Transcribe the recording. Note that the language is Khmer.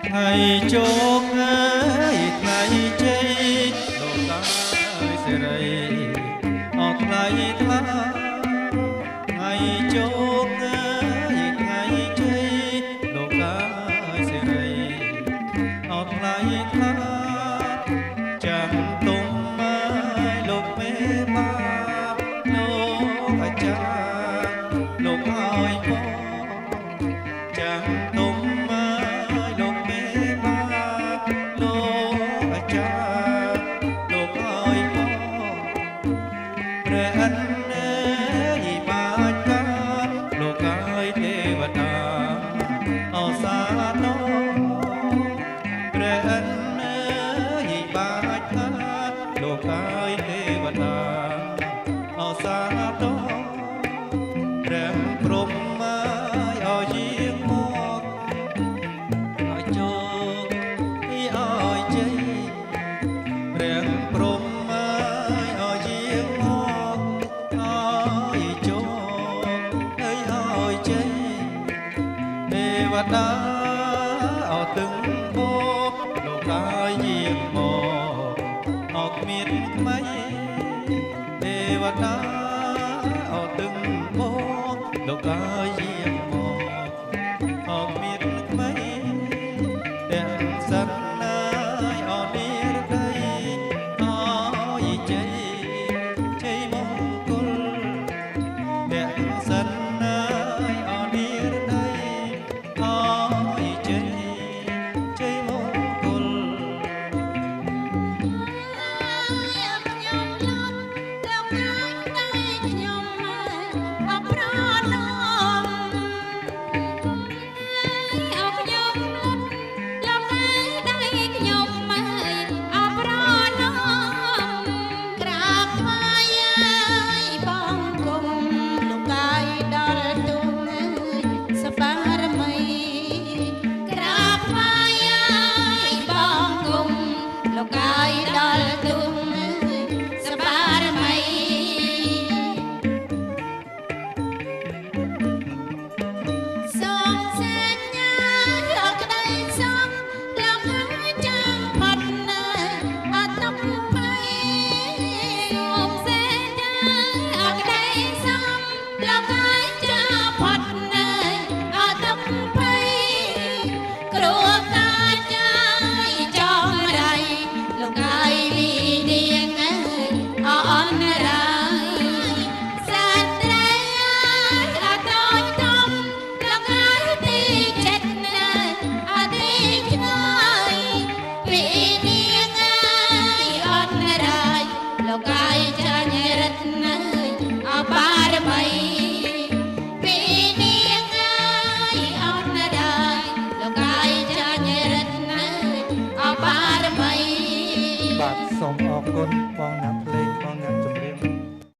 ថ្ងៃជោគអើយថ្ងៃជ័យលោកតាអើយសេរីអត់ថ្លៃថ្លាថ្ងៃជោគអើយថ្ងៃជ័យលោកតាអើយសេរីអត់ថ្លៃថ្លាចាំទុំអើយលោកមេបាលោកអាចារ្យលោកអើយបងចាំទុំលោកកាយទេវតាអសាទរព្រះព្រំឲ្យយាងមកឲ្យជោគឲ្យជ័យព្រះព្រំឲ្យយាងមកឲ្យជោគឲ្យជ័យទេវតាអត់ទឹងបោលោកកាយយាងមកអត់មានថ្មីទេវតាអត់ទឹងមកលោកកាយយាងមកអត់មានថ្មីទាំងសិនណាយអត់និរដីអើយជ័យជ័យមង្គលទាំងសិនណាយអត់និរដីអើយជ័យជ័យមង្គលបាទសូមអរគុណបងអ្នកភ្លេង